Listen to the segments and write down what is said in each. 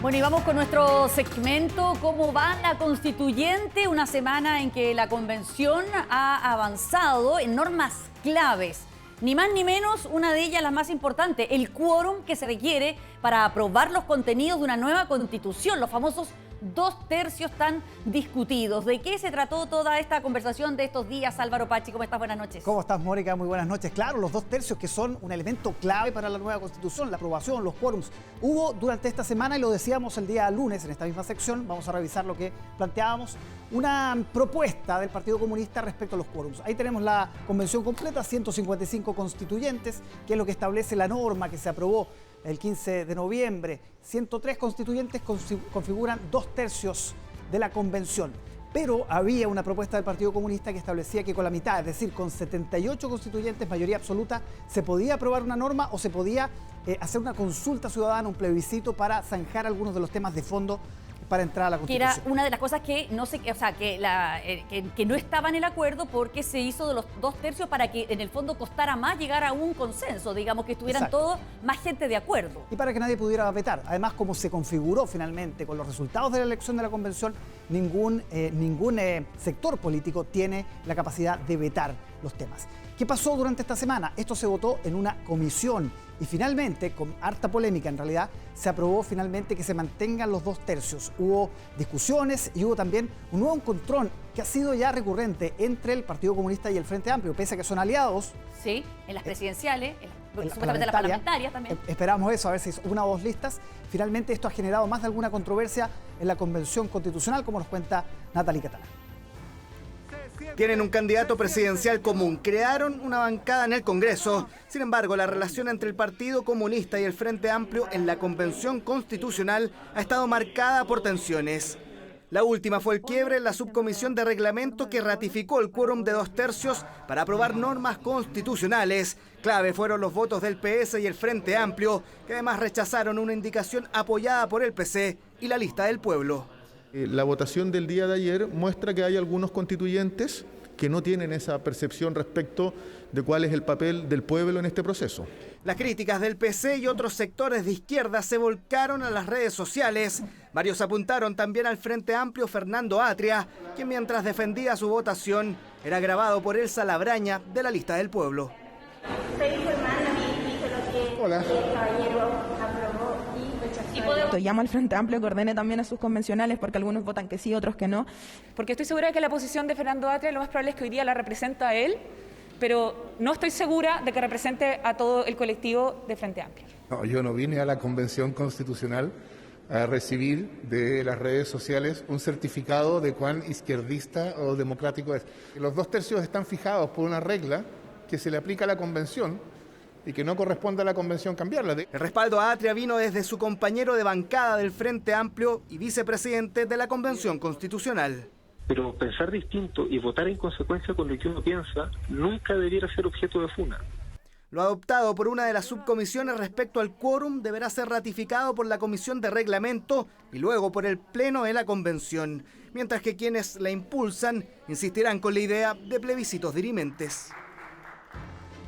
Bueno, y vamos con nuestro segmento, ¿cómo va la constituyente? Una semana en que la convención ha avanzado en normas claves. Ni más ni menos, una de ellas, la más importante, el quórum que se requiere para aprobar los contenidos de una nueva constitución, los famosos 2/3 tan discutidos. ¿De qué se trató toda esta conversación de estos días? Álvaro Pachi, ¿cómo estás? Buenas noches. ¿Cómo estás, Mónica? Muy buenas noches. Claro, los 2/3 que son un elemento clave para la nueva Constitución, la aprobación, los quórums. Hubo durante esta semana, y lo decíamos el día lunes en esta misma sección, vamos a revisar lo que planteábamos, una propuesta del Partido Comunista respecto a los quórums. Ahí tenemos la convención completa, 155 constituyentes, que es lo que establece la norma que se aprobó el 15 de noviembre. 103 constituyentes configuran 2/3 de la convención. Pero había una propuesta del Partido Comunista que establecía que con la mitad, es decir, con 78 constituyentes, mayoría absoluta, se podía aprobar una norma o se podía hacer una consulta ciudadana, un plebiscito para zanjar algunos de los temas de fondo para entrar a la Constitución. Que era una de las cosas que no se, o sea, que no estaba en el acuerdo porque se hizo de los 2/3 para que en el fondo costara más llegar a un consenso, digamos, que estuvieran todos más gente de acuerdo. Y para que nadie pudiera vetar. Además, como se configuró finalmente con los resultados de la elección de la convención, ningún sector político tiene la capacidad de vetar los temas. ¿Qué pasó durante esta semana? Esto se votó en una comisión y finalmente, con harta polémica en realidad, se aprobó finalmente que se mantengan los 2/3. Hubo discusiones y hubo también un nuevo encontrón que ha sido ya recurrente entre el Partido Comunista y el Frente Amplio, pese a que son aliados. Sí, en las presidenciales, supuestamente las parlamentarias también. Esperamos eso, a ver si es una o dos listas. Finalmente esto ha generado más de alguna controversia en la Convención Constitucional, como nos cuenta Natalie Catalán. Tienen un candidato presidencial común, crearon una bancada en el Congreso. Sin embargo, la relación entre el Partido Comunista y el Frente Amplio en la Convención Constitucional ha estado marcada por tensiones. La última fue el quiebre en la subcomisión de reglamento que ratificó el quórum de 2/3 para aprobar normas constitucionales. Clave fueron los votos del PS y el Frente Amplio, que además rechazaron una indicación apoyada por el PC y la Lista del Pueblo. La votación del día de ayer muestra que hay algunos constituyentes que no tienen esa percepción respecto de cuál es el papel del pueblo en este proceso. Las críticas del PC y otros sectores de izquierda se volcaron a las redes sociales. Varios apuntaron también al Frente Amplio Fernando Atria, quien mientras defendía su votación era grabado por Elsa Labraña de la Lista del Pueblo. Hola. Llamo al Frente Amplio que ordene también a sus convencionales, porque algunos votan que sí, otros que no. Porque estoy segura de que la posición de Fernando Atria lo más probable es que hoy día la representa a él, pero no estoy segura de que represente a todo el colectivo de Frente Amplio. No, yo no vine a la Convención Constitucional a recibir de las redes sociales un certificado de cuán izquierdista o democrático es. Los 2/3 están fijados por una regla que se le aplica a la Convención y que no corresponde a la Convención cambiarla. El respaldo a Atria vino desde su compañero de bancada del Frente Amplio y vicepresidente de la Convención Constitucional. Pero pensar distinto y votar en consecuencia con lo que uno piensa nunca debiera ser objeto de funa. Lo adoptado por una de las subcomisiones respecto al quórum deberá ser ratificado por la Comisión de Reglamento y luego por el Pleno de la Convención, mientras que quienes la impulsan insistirán con la idea de plebiscitos dirimentes.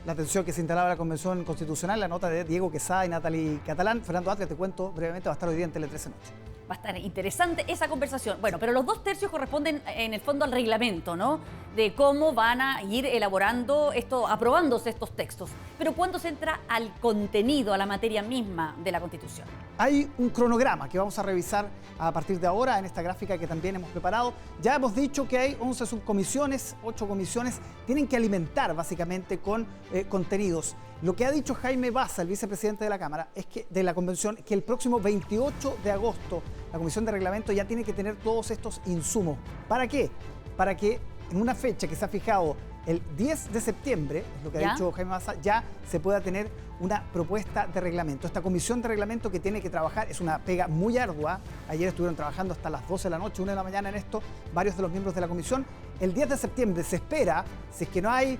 La tensión que se instalaba en la Convención Constitucional, la nota de Diego Quesada y Natalie Catalán. Fernando Atria, te cuento brevemente, va a estar hoy día en Tele 13 Noche. Va a estar interesante esa conversación. Bueno, pero los 2/3 corresponden en el fondo al reglamento, ¿no? De cómo van a ir elaborando esto, aprobándose estos textos. Pero ¿cuándo se entra al contenido, a la materia misma de la Constitución? Hay un cronograma que vamos a revisar a partir de ahora en esta gráfica que también hemos preparado. Ya hemos dicho que hay 11 subcomisiones, 8 comisiones, tienen que alimentar básicamente con contenidos. Lo que ha dicho Jaime Baza, el vicepresidente de la Cámara, es que de la Convención, que el próximo 28 de agosto la Comisión de Reglamento ya tiene que tener todos estos insumos. ¿Para qué? Para que en una fecha que se ha fijado el 10 de septiembre, es lo que ha dicho Jaime Baza, ya se pueda tener una propuesta de reglamento. Esta comisión de reglamento que tiene que trabajar es una pega muy ardua. Ayer estuvieron trabajando hasta las 12 de la noche, 1 de la mañana en esto, varios de los miembros de la comisión. El 10 de septiembre se espera, si es que no hay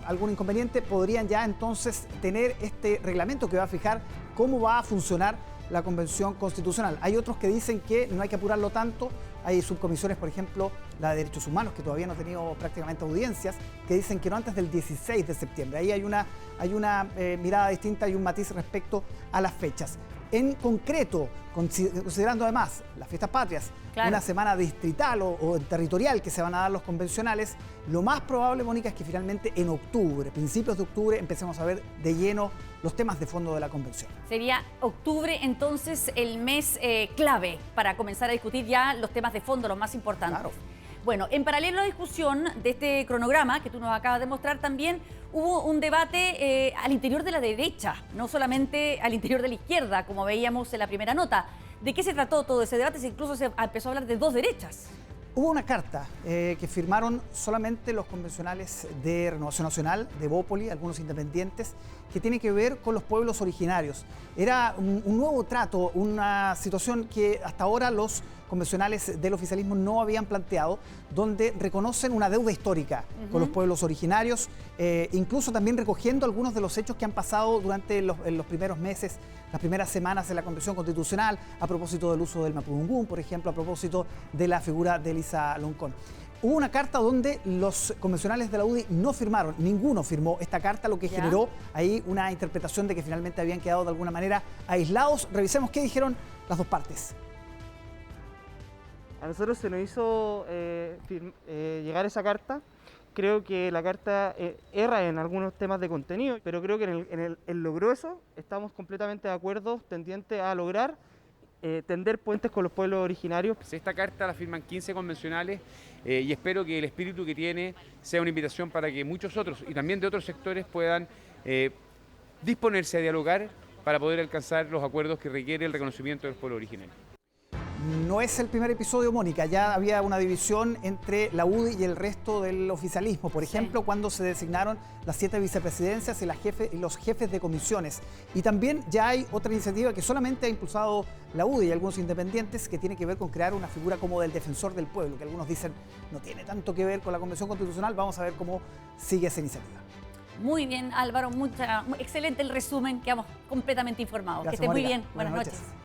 algún inconveniente, podrían ya entonces tener este reglamento que va a fijar cómo va a funcionar la Convención Constitucional. Hay otros que dicen que no hay que apurarlo tanto. Hay subcomisiones, por ejemplo, la de Derechos Humanos, que todavía no ha tenido prácticamente audiencias, que dicen que no antes del 16 de septiembre. Ahí hay una mirada distinta y un matiz respecto a las fechas. En concreto, considerando además las fiestas patrias, Claro. una semana distrital o territorial que se van a dar los convencionales, lo más probable, Mónica, es que finalmente en octubre, principios de octubre, empecemos a ver de lleno los temas de fondo de la convención. Sería octubre entonces el mes clave para comenzar a discutir ya los temas de fondo, los más importantes. Claro. Bueno, en paralelo a la discusión de este cronograma que tú nos acabas de mostrar, también hubo un debate al interior de la derecha, no solamente al interior de la izquierda, como veíamos en la primera nota. ¿De qué se trató todo ese debate? Incluso se empezó a hablar de dos derechas. Hubo una carta que firmaron solamente los convencionales de Renovación Nacional, de Bópoli, algunos independientes, que tiene que ver con los pueblos originarios. Era un nuevo trato, una situación que hasta ahora los convencionales del oficialismo no habían planteado, donde reconocen una deuda histórica con los pueblos originarios, incluso también recogiendo algunos de los hechos que han pasado durante los primeros meses, las primeras semanas de la Convención Constitucional, a propósito del uso del mapudungún, por ejemplo, a propósito de la figura de Elisa Loncón. Hubo una carta donde los convencionales de la UDI no firmaron, ninguno firmó esta carta, lo que generó ahí una interpretación de que finalmente habían quedado de alguna manera aislados. Revisemos qué dijeron las dos partes. A nosotros se nos hizo llegar esa carta. Creo que la carta erra en algunos temas de contenido, pero creo que en lo grueso estamos completamente de acuerdo, tendiente a lograr tender puentes con los pueblos originarios. Esta carta la firman 15 convencionales y espero que el espíritu que tiene sea una invitación para que muchos otros y también de otros sectores puedan disponerse a dialogar para poder alcanzar los acuerdos que requiere el reconocimiento de los pueblos originarios. No es el primer episodio, Mónica. Ya había una división entre la UDI y el resto del oficialismo. Por ejemplo, cuando se designaron las 7 vicepresidencias y los jefes de comisiones. Y también ya hay otra iniciativa que solamente ha impulsado la UDI y algunos independientes, que tiene que ver con crear una figura como del defensor del pueblo, que algunos dicen no tiene tanto que ver con la Convención Constitucional. Vamos a ver cómo sigue esa iniciativa. Muy bien, Álvaro, excelente el resumen, quedamos completamente informados. Gracias, que esté muy Mónica. bien, buenas noches.